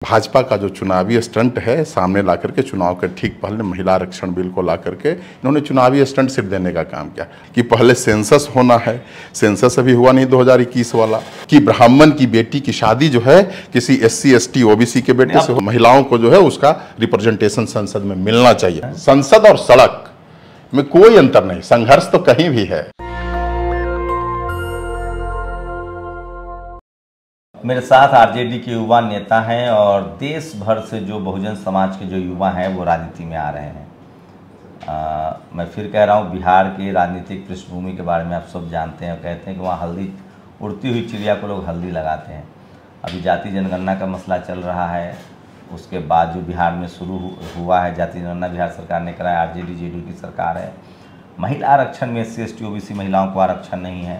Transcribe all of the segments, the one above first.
भाजपा का जो चुनावी स्टंट है सामने ला करके चुनाव के ठीक पहले महिला आरक्षण बिल को ला करके इन्होंने चुनावी स्टंट सिर्फ देने का काम किया कि पहले सेंसस होना है। सेंसस अभी हुआ नहीं 2021 वाला, कि ब्राह्मण की बेटी की शादी जो है किसी SC ST OBC के बेटे से हो, महिलाओं को जो है उसका रिप्रेजेंटेशन संसद में मिलना चाहिए। संसद और सड़क में कोई अंतर नहीं, संघर्ष तो कहीं भी है। मेरे साथ आरजेडी के युवा नेता हैं और देश भर से जो बहुजन समाज के जो युवा हैं वो राजनीति में आ रहे हैं। मैं फिर कह रहा हूँ, बिहार की राजनीतिक पृष्ठभूमि के बारे में आप सब जानते हैं और कहते हैं कि वहाँ हल्दी, उड़ती हुई चिड़िया को लोग हल्दी लगाते हैं। अभी जाति जनगणना का मसला चल रहा है, उसके बाद जो बिहार में शुरू हुआ है जाति जनगणना, बिहार सरकार ने कराया, RJD JDU की सरकार है। महिला आरक्षण में SC ST OBC महिलाओं को आरक्षण नहीं है,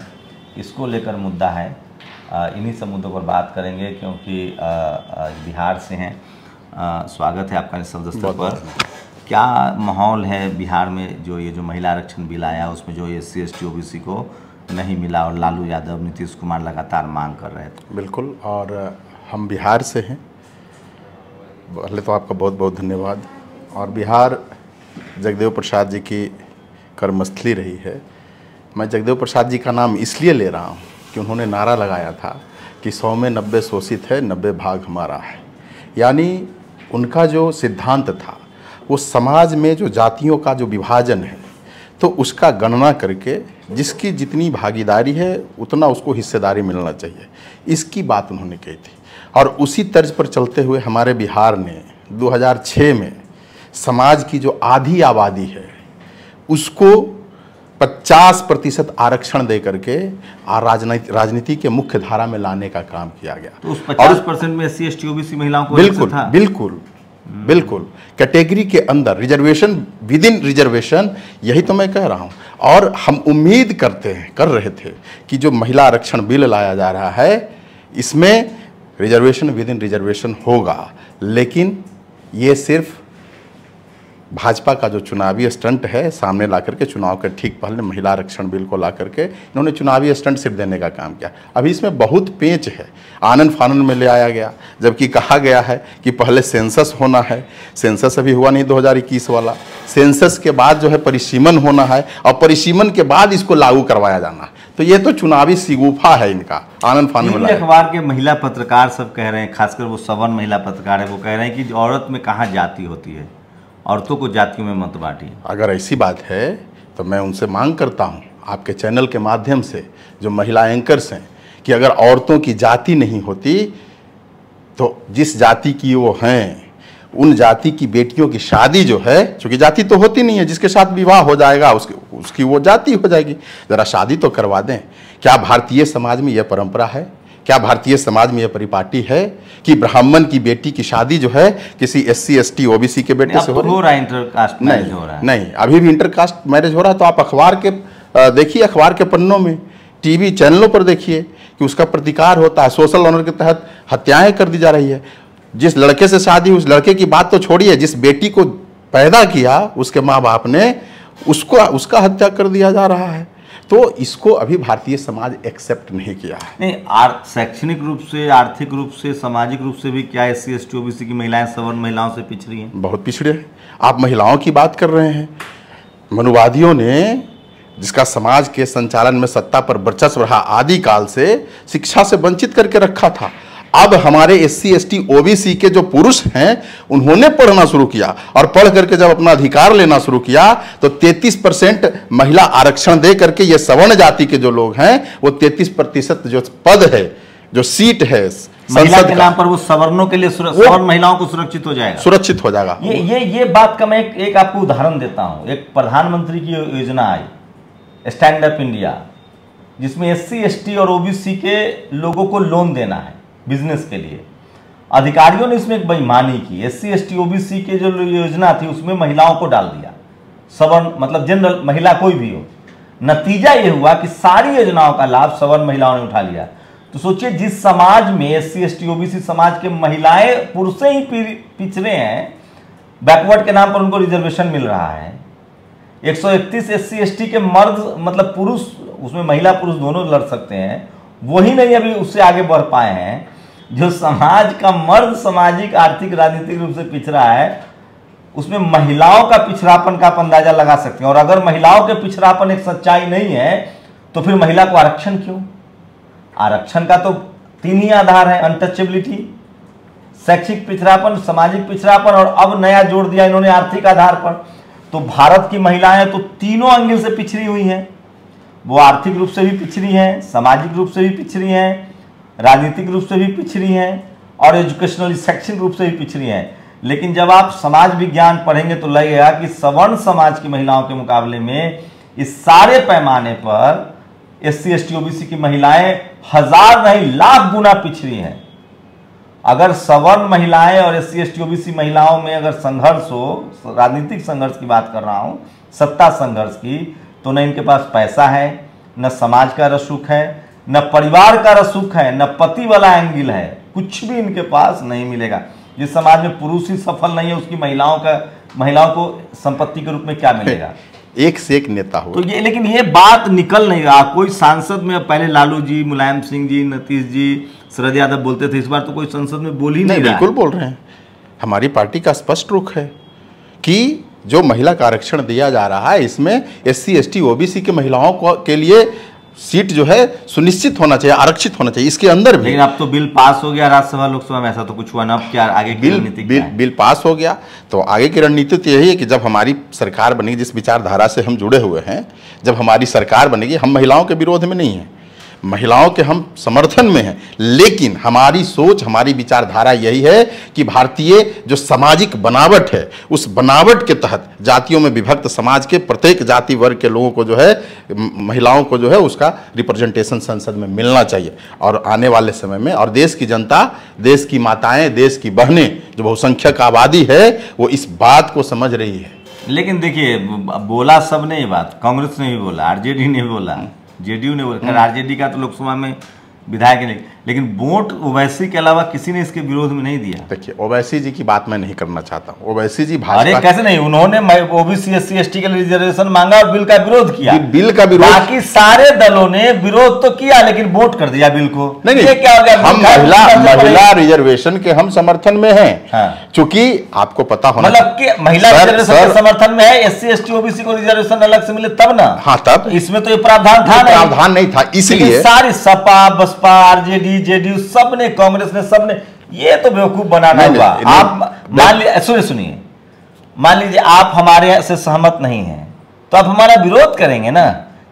इसको लेकर मुद्दा है। इन्हीं सब मुद्दों पर बात करेंगे क्योंकि बिहार से हैं। स्वागत है आपका इस दफ्तर पर। क्या माहौल है बिहार में, जो ये जो महिला आरक्षण बिल आया उसमें जो SC ST OBC को नहीं मिला और लालू यादव नीतीश कुमार लगातार मांग कर रहे थे? बिल्कुल, और हम बिहार से हैं। पहले तो आपका बहुत बहुत धन्यवाद। और बिहार जगदेव प्रसाद जी की कर्मस्थली रही है। मैं जगदेव प्रसाद जी का नाम इसलिए ले रहा हूँ कि उन्होंने नारा लगाया था कि 100 में 90 शोषित है, 90 भाग हमारा है। यानी उनका जो सिद्धांत था वो समाज में जो जातियों का जो विभाजन है तो उसका गणना करके जिसकी जितनी भागीदारी है उतना उसको हिस्सेदारी मिलना चाहिए, इसकी बात उन्होंने कही थी। और उसी तर्ज पर चलते हुए हमारे बिहार ने 2006 में समाज की जो आधी आबादी है उसको 50% आरक्षण दे करके राजनीति के मुख्य धारा में लाने का काम किया गया। तो उस 50% में SC ST OBC महिलाओं को बिल्कुल था? बिल्कुल कैटेगरी के अंदर रिजर्वेशन, विद इन रिजर्वेशन, यही तो मैं कह रहा हूं। और हम उम्मीद कर रहे थे कि जो महिला आरक्षण बिल लाया जा रहा है इसमें रिजर्वेशन, विद इन रिजर्वेशन होगा, लेकिन ये सिर्फ भाजपा का जो चुनावी स्टंट है सामने ला करके चुनाव के ठीक पहले महिला आरक्षण बिल को ला करके इन्होंने चुनावी स्टंट सिर्फ देने का काम किया। अभी इसमें बहुत पेच है, आनन फानन में ले आया गया, जबकि कहा गया है कि पहले सेंसस होना है। सेंसस अभी हुआ नहीं 2021 वाला, सेंसस के बाद जो है परिसीमन होना है और परिसीमन के बाद इसको लागू करवाया जाना है। तो ये तो चुनावी सिगुफा है इनका, आनन फानन में। अखबार के महिला पत्रकार सब कह रहे हैं, खासकर वो सवर्ण महिला पत्रकार है, वो कह रहे हैं कि औरत में कहाँ जाति होती है, औरतों को जातियों में मत बांटिए। अगर ऐसी बात है तो मैं उनसे मांग करता हूं आपके चैनल के माध्यम से, जो महिला एंकर्स हैं, कि अगर औरतों की जाति नहीं होती तो जिस जाति की वो हैं उन जाति की बेटियों की शादी जो है, चूँकि जाति तो होती नहीं है, जिसके साथ विवाह हो जाएगा उसकी वो जाति हो जाएगी, ज़रा शादी तो करवा दें। क्या भारतीय समाज में यह परंपरा है? क्या भारतीय समाज में यह परिपाटी है कि ब्राह्मण की बेटी की शादी जो है किसी SC ST OBC के बेटे से हो रहा है? इंटरकास्ट मैरिज हो रहा है? नहीं, अभी भी इंटरकास्ट मैरिज हो रहा है। तो आप अखबार के देखिए, अखबार के पन्नों में, TV चैनलों पर देखिए कि उसका प्रतिकार होता है। सोशल ऑनर के तहत हत्याएं कर दी जा रही है। जिस लड़के से शादी, उस लड़के की बात तो छोड़िए, जिस बेटी को पैदा किया उसके माँ बाप ने, उसका हत्या कर दिया जा रहा है। तो इसको अभी भारतीय समाज एक्सेप्ट नहीं किया है। नहीं, शैक्षणिक रूप से, आर्थिक रूप से, सामाजिक रूप से भी क्या SC ST OBC की महिलाएं सवर्ण महिलाओं से पिछड़ी हैं? बहुत पिछड़े हैं। आप महिलाओं की बात कर रहे हैं। मनुवादियों ने, जिसका समाज के संचालन में सत्ता पर वर्चस्व रहा, आदिकाल से शिक्षा से वंचित करके रखा था। अब हमारे SC ST OBC के जो पुरुष हैं उन्होंने पढ़ना शुरू किया और पढ़ करके जब अपना अधिकार लेना शुरू किया तो 33% महिला आरक्षण दे करके ये सवर्ण जाति के जो लोग हैं वो 33% जो पद है, जो सीट है महिला के नाम पर, वो सवर्णों के लिए, सवर्ण महिलाओं को सुरक्षित हो जाएगा। ये बात का मैं एक आपको उदाहरण देता हूं। एक प्रधानमंत्री की योजना आई, स्टैंड अप इंडिया, जिसमें SC ST और OBC के लोगों को लोन देना है बिजनेस के लिए। अधिकारियों ने इसमें एक बेईमानी की, SC ST OBC के जो योजना थी उसमें महिलाओं को डाल दिया, सवर्ण मतलब जनरल महिला कोई भी हो। नतीजा ये हुआ कि सारी योजनाओं का लाभ सवर्ण महिलाओं ने उठा लिया। तो सोचिए, जिस समाज में SC ST OBC समाज के महिलाएं पुरुष से ही पिछड़े हैं, बैकवर्ड के नाम पर उनको रिजर्वेशन मिल रहा है। 131 SC ST के मर्द मतलब पुरुष, उसमें महिला पुरुष दोनों लड़ सकते हैं, वही नहीं अभी उससे आगे बढ़ पाए हैं। जो समाज का मर्द सामाजिक आर्थिक राजनीतिक रूप से पिछड़ा है, उसमें महिलाओं का पिछड़ापन का आप अंदाजा लगा सकते हैं। और अगर महिलाओं के पिछड़ापन एक सच्चाई नहीं है तो फिर महिला को आरक्षण क्यों? आरक्षण का तो 3 ही आधार है, अनटचेबिलिटी, शैक्षिक पिछड़ापन, सामाजिक पिछड़ापन और अब नया जोड़ दिया इन्होंने आर्थिक आधार पर। तो भारत की महिलाएं तो तीनों एंगल से पिछड़ी हुई हैं। वो आर्थिक रूप से भी पिछड़ी हैं, सामाजिक रूप से भी पिछड़ी हैं, राजनीतिक रूप से भी पिछड़ी हैं और एजुकेशनली शैक्षिक रूप से भी पिछड़ी हैं। लेकिन जब आप समाज विज्ञान पढ़ेंगे तो लगेगा कि सवर्ण समाज की महिलाओं के मुकाबले में इस सारे पैमाने पर SC ST OBC की महिलाएं 1000 नहीं लाख गुना पिछड़ी हैं। अगर सवर्ण महिलाएं और SC ST OBC महिलाओं में अगर संघर्ष हो, राजनीतिक संघर्ष की बात कर रहा हूं, सत्ता संघर्ष की, तो न इनके पास पैसा है, न समाज का रसूख है, न परिवार का रसूख है, न पति वाला एंगल है, कुछ भी इनके पास नहीं मिलेगा। जिस समाज में पुरुष ही सफल नहीं है उसकी महिलाओं को संपत्ति के रूप में क्या मिलेगा? एक से एक नेता हो। तो ये, लेकिन ये बात निकल नहीं रहा। कोई सांसद में पहले लालू जी, मुलायम सिंह जी, नीतीश जी, शरद यादव बोलते थे, इस बार तो कोई संसद में बोल ही नहीं रहा। बिल्कुल बोल रहे हैं। हमारी पार्टी का स्पष्ट रुख है कि जो महिला का आरक्षण दिया जा रहा है इसमें SC ST OBC की महिलाओं को के लिए सीट जो है सुनिश्चित होना चाहिए, आरक्षित होना चाहिए। इसके अंदर भी लेकिन अब तो बिल पास हो गया राज्यसभा लोकसभा में, ऐसा तो कुछ हुआ ना। अब क्या आगे की रणनीति? बिल पास हो गया तो आगे की रणनीति तो यही है कि जब हमारी सरकार बनेगी, जिस विचारधारा से हम जुड़े हुए हैं, जब हमारी सरकार बनेगी, हम महिलाओं के विरोध में नहीं हैं, महिलाओं के हम समर्थन में हैं, लेकिन हमारी सोच, हमारी विचारधारा यही है कि भारतीय जो सामाजिक बनावट है उस बनावट के तहत जातियों में विभक्त समाज के प्रत्येक जाति वर्ग के लोगों को जो है, महिलाओं को जो है उसका रिप्रेजेंटेशन संसद में मिलना चाहिए। और आने वाले समय में और देश की जनता, देश की माताएं, देश की बहनें, जो बहुसंख्यक आबादी है, वो इस बात को समझ रही है। लेकिन देखिए, बोला सबने ये बात, कांग्रेस ने भी बोला, RJD ने बोला, JDU ने बोला। RJD का तो लोकसभा में विधायक नहीं, लेकिन वोट ओवैसी के अलावा किसी ने इसके विरोध में नहीं दिया। देखिए, ओवैसी जी की बात मैं नहीं करना चाहता हूँ। ओवैसी जी भाजपा, अरे कैसे नहीं, उन्होंने OBC SC ST के लिए रिजर्वेशन मांगा और बिल का विरोध किया। बिल का विरोध, बाकी सारे दलों ने विरोध तो किया लेकिन वोट कर दिया बिल को। नहीं, ये क्या हो गया? हम महिला रिजर्वेशन के हम समर्थन में हैं। चूंकि आपको पता होना, मतलब कि महिला रिजर्वेशन के समर्थन में है, SC ST OBC को रिजर्वेशन अलग से मिले तब ना। हाँ, तब इसमें तो ये प्रावधान था, प्रावधान नहीं था। इसलिए सारी सपा, बसपा, RJD, JDU सबने, कांग्रेस ने, सबने, ये तो बेवकूफ बनाना हुआ। आप मान लीजिए, सुनिए, मान लीजिए आप हमारे से सहमत नहीं हैं तो आप हमारा विरोध करेंगे ना।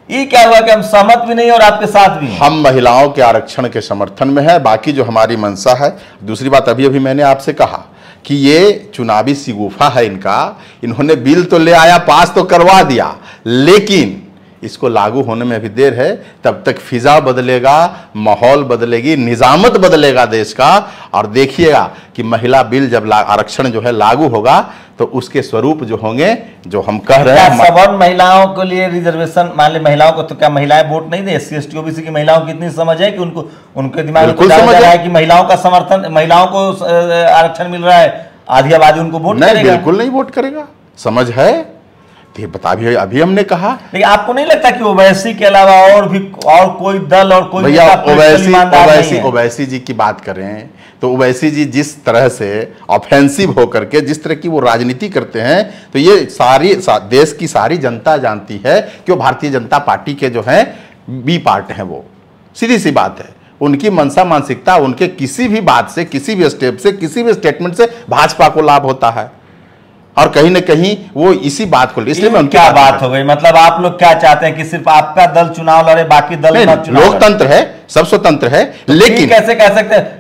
ये क्या हुआ कि हम सहमत भी नहीं और आपके साथ भी हैं। हम महिलाओं के आरक्षण के समर्थन में है। बाकी जो हमारी मंशा है, दूसरी बात, अभी मैंने आपसे कहा कि ये चुनावी शिगुफा है इनका। इन्होंने बिल तो ले आया, पास तो करवा दिया, लेकिन इसको लागू होने में अभी देर है। तब तक फिजा बदलेगा, माहौल बदलेगी, निजामत बदलेगा देश का। और देखिएगा कि महिला बिल जब आरक्षण जो है लागू होगा तो उसके स्वरूप जो होंगे, जो हम कह रहे हैं, सवर्ण महिलाओं के लिए रिजर्वेशन, मान ली महिलाओं को, तो क्या महिलाएं वोट नहीं दे? SC ST OBC की महिलाओं की इतनी समझ है कि उनके दिमाग में समझ है कि महिलाओं का समर्थन, महिलाओं को आरक्षण मिल रहा है, आधी आबादी उनको वोट करेगा? बिल्कुल नहीं वोट करेगा। समझ है, बता भी अभी हमने कहा। लेकिन आपको नहीं लगता कि ओवैसी के अलावा और कोई दल और कोई भैया, ओवैसी जी की बात करें तो ओवैसी जी जिस तरह से ऑफेंसिव होकर के जिस तरह की वो राजनीति करते हैं, तो ये देश की सारी जनता जानती है कि वो भारतीय जनता पार्टी के जो हैं बी पार्ट हैं। वो सीधी सी बात है, उनकी मनसा मानसिकता, उनके किसी भी बात से, किसी भी स्टेप से, किसी भी स्टेटमेंट से भाजपा को लाभ होता है। और कहीं न कहीं वो इसी बात को, इसलिए मैं क्या बात हो गई? मतलब आप लोग क्या चाहते हैं कि सिर्फ आपका दल चुनाव लड़े, बाकी दल चुनाव? लोकतंत्र है, सब स्वतंत्र है, लेकिन कैसे कह सकते हैं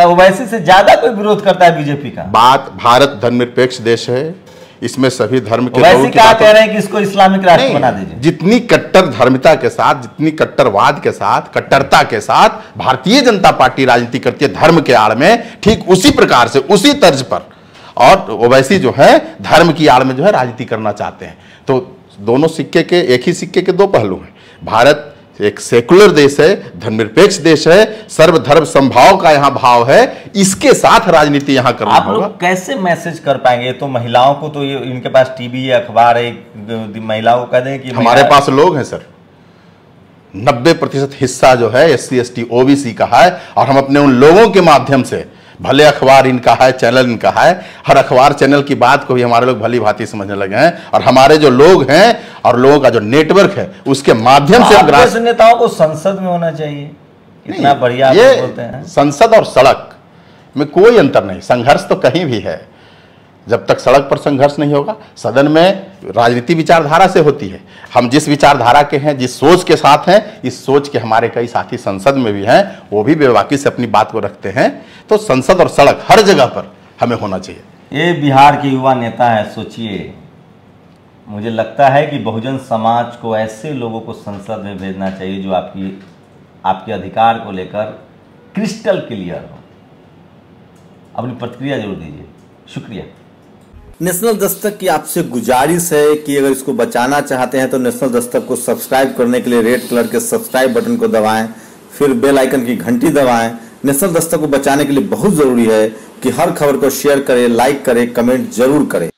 ओवैसी से ज्यादा कोई विरोध करता है बीजेपी का? बात, भारत धर्मनिरपेक्ष देश है, इसमें सभी धर्म के लोगों की क्या कह रहे हैं कि इसको इस्लामिक राष्ट्र बना दीजिए। जितनी कट्टर धर्मिता के साथ, जितनी कट्टरवाद के साथ, कट्टरता के साथ भारतीय जनता पार्टी राजनीति करती है धर्म के आड़ में, ठीक उसी प्रकार से, उसी तर्ज पर और ओवैसी जो है धर्म की आड़ में जो है राजनीति करना चाहते हैं। तो दोनों सिक्के के, एक ही सिक्के के दो पहलू हैं। भारत एक सेकुलर देश है, धर्मनिरपेक्ष देश है, सर्वधर्म समभाव का यहाँ भाव है, इसके साथ राजनीति यहाँ करना होगा। आप लोग कैसे मैसेज कर पाएंगे? तो महिलाओं को तो ये, इनके पास टीवी, अखबार है, महिलाओं को कह दें कि हमारे पास लोग हैं सर, 90% हिस्सा जो है SC ST OBC का है, और हम अपने उन लोगों के माध्यम से, भले अखबार इनका है, चैनल इनका है, हर अखबार चैनल की बात को भी हमारे लोग भली भांति समझने लगे हैं, और हमारे जो लोग हैं और लोगों का जो नेटवर्क है उसके माध्यम से आप नेताओं को संसद में होना चाहिए, इतना बढ़िया आप बोलते हैं। संसद और सड़क में कोई अंतर नहीं, संघर्ष तो कहीं भी है। जब तक सड़क पर संघर्ष नहीं होगा, सदन में राजनीति विचारधारा से होती है। हम जिस विचारधारा के हैं, जिस सोच के साथ हैं, इस सोच के हमारे कई साथी संसद में भी हैं, वो भी बेबाकी से अपनी बात को रखते हैं। तो संसद और सड़क हर जगह पर हमें होना चाहिए। ये बिहार के युवा नेता हैं, सोचिए, मुझे लगता है कि बहुजन समाज को ऐसे लोगों को संसद में भेजना चाहिए जो आपके अधिकार को लेकर क्रिस्टल क्लियर हो। अपनी प्रतिक्रिया जरूर दीजिए। शुक्रिया। नेशनल दस्तक की आपसे गुजारिश है कि अगर इसको बचाना चाहते हैं तो नेशनल दस्तक को सब्सक्राइब करने के लिए रेड कलर के सब्सक्राइब बटन को दबाएं, फिर बेल आइकन की घंटी दबाएं। नेशनल दस्तक को बचाने के लिए बहुत जरूरी है कि हर खबर को शेयर करें, लाइक करें, कमेंट जरूर करें।